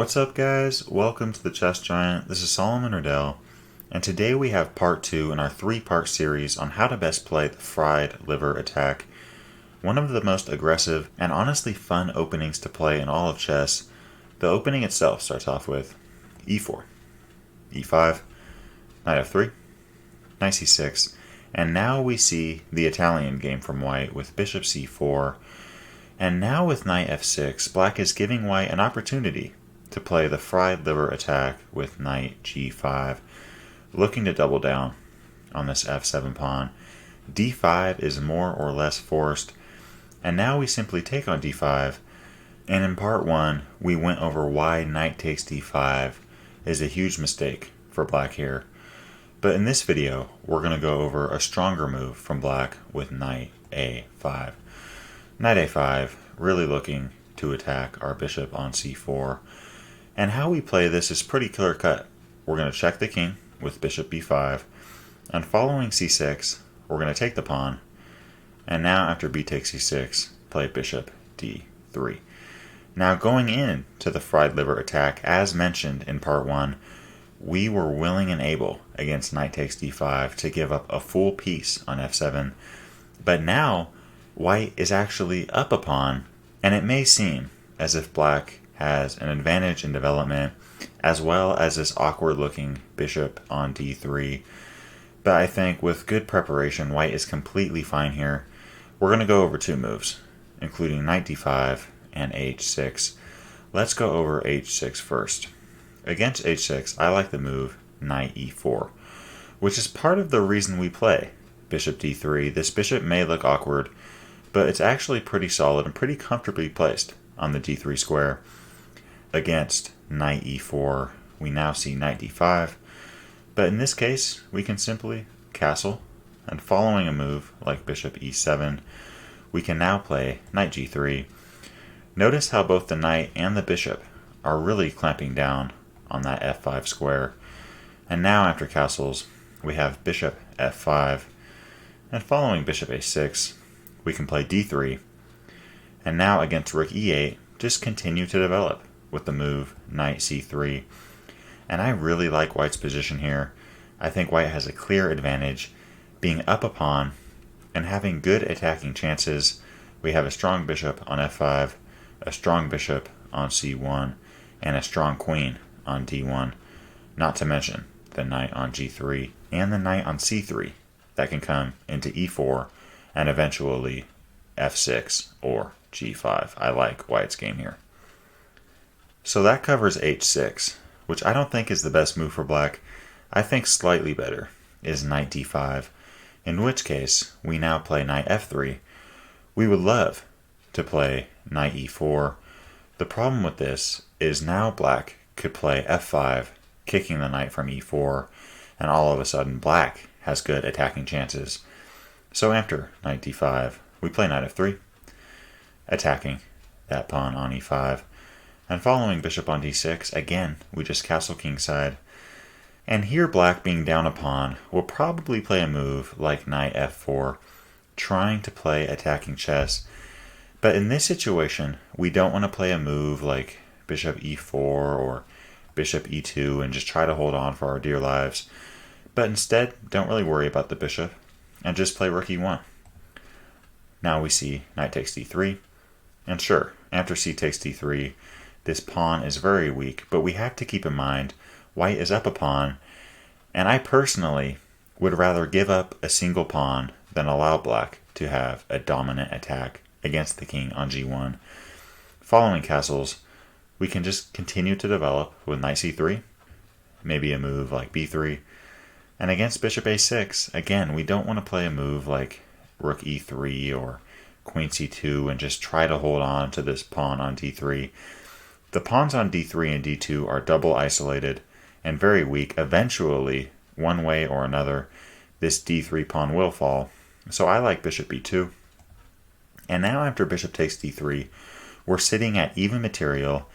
What's up, guys? Welcome to the Chess Giant. This is Solomon Riddell, and today we have part 2 in our 3-part series on how to best play the fried liver attack. One of the most aggressive and honestly fun openings to play in all of chess. The opening itself starts off with e4, e5, knight f3, knight c6, and now we see the Italian game from white with bishop c4. And now with knight f6, black is giving white an opportunity to play the fried liver attack with knight g5, looking to double down on this f7 pawn. d5 is more or less forced, and now we simply take on d5. And in part 1, we went over why knight takes d5 is a huge mistake for black here. But in this video, we're going to go over a stronger move from black with knight a5. Knight a5, really looking to attack our bishop on c4. And how we play this is pretty clear cut. We're going to check the king with bishop b5, and following c6, we're going to take the pawn, and now after b takes c6, play bishop d3. Now going into the fried liver attack, as mentioned in part 1, we were willing and able against knight takes d5 to give up a full piece on f7, but now white is actually up a pawn, and it may seem as if black has an advantage in development, as well as this awkward looking bishop on d3. But I think with good preparation, white is completely fine here. We're going to go over 2 moves, including knight d5 and h6. Let's go over h6 first. Against h6, I like the move knight e4, which is part of the reason we play bishop d3. This bishop may look awkward, but it's actually pretty solid and pretty comfortably placed on the d3 square. Against knight e4, we now see knight d5, but in this case, we can simply castle, and following a move like bishop e7, we can now play knight g3. Notice how both the knight and the bishop are really clamping down on that f5 square. And now after castles, we have bishop f5, and following bishop a6, we can play d3. And now against rook e8, just continue to develop with the move knight c3. And I really like white's position here. I think white has a clear advantage being up a pawn and having good attacking chances. We have a strong bishop on f5, a strong bishop on c1, and a strong queen on d1, not to mention the knight on g3 and the knight on c3 that can come into e4 and eventually f6 or g5. I like white's game here. So that covers h6, which I don't think is the best move for black. I think slightly better is knight d5, in which case we now play knight f3. We would love to play knight e4. The problem with this is now black could play f5, kicking the knight from e4, and all of a sudden black has good attacking chances. So after knight d5, we play knight f3, attacking that pawn on e5. And following bishop on d6, again, we just castle kingside. And here black, being down a pawn, will probably play a move like knight f4, trying to play attacking chess. But in this situation, we don't want to play a move like bishop e4 or bishop e2 and just try to hold on for our dear lives. But instead, don't really worry about the bishop and just play rook e1. Now we see knight takes d3. And sure, after c takes d3, this pawn is very weak, but we have to keep in mind white is up a pawn, and I personally would rather give up a single pawn than allow black to have a dominant attack against the king on g1. Following castles, we can just continue to develop with knight c3, maybe a move like b3, and against bishop a6, again, we don't want to play a move like rook e3 or queen c2 and just try to hold on to this pawn on d3. The pawns on d3 and d2 are double isolated and very weak. Eventually, one way or another, this d3 pawn will fall. So I like bishop b2. And now after bishop takes d3, we're sitting at even material,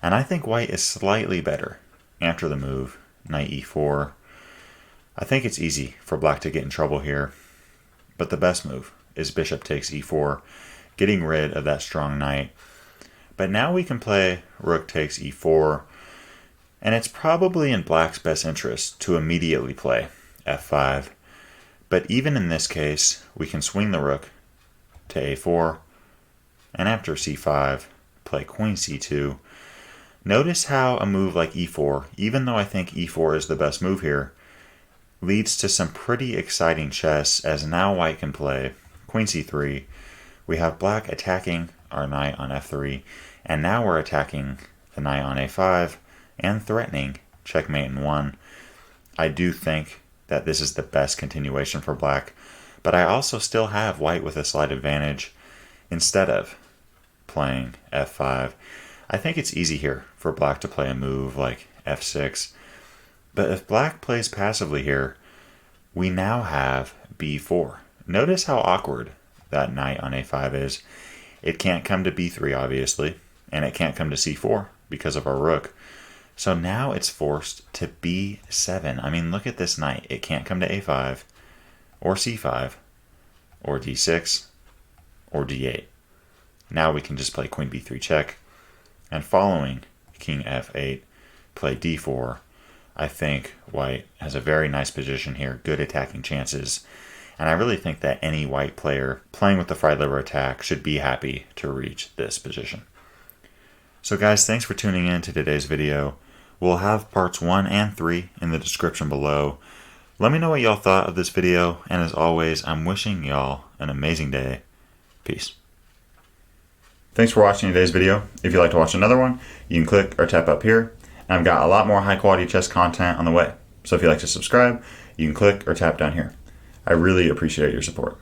and I think white is slightly better after the move knight e4. I think it's easy for black to get in trouble here, but the best move is bishop takes e4, getting rid of that strong knight. But now we can play rook takes e4, and it's probably in black's best interest to immediately play f5. But even in this case, we can swing the rook to a4, and after c5, play queen c2. Notice how a move like e4, even though I think e4 is the best move here, leads to some pretty exciting chess, as now white can play queen c3. We have black attacking our knight on f3, and now we're attacking the knight on a5 and threatening checkmate in 1. I do think that this is the best continuation for black, but I also still have white with a slight advantage instead of playing f5. I think it's easy here for black to play a move like f6, but if black plays passively here, we now have b4. Notice how awkward that knight on a5 is. It can't come to b3, obviously, and it can't come to c4 because of our rook. So now it's forced to b7. I mean, look at this knight. It can't come to a5, or c5, or d6, or d8. Now we can just play queen b3 check, and following king f8, play d4. I think white has a very nice position here, good attacking chances, and I really think that any white player playing with the fried liver attack should be happy to reach this position. So guys, thanks for tuning in to today's video. We'll have parts 1 and 3 in the description below. Let me know what y'all thought of this video, and as always, I'm wishing y'all an amazing day. Peace. Thanks for watching today's video. If you'd like to watch another one, you can click or tap up here. And I've got a lot more high quality chess content on the way. So if you'd like to subscribe, you can click or tap down here. I really appreciate your support.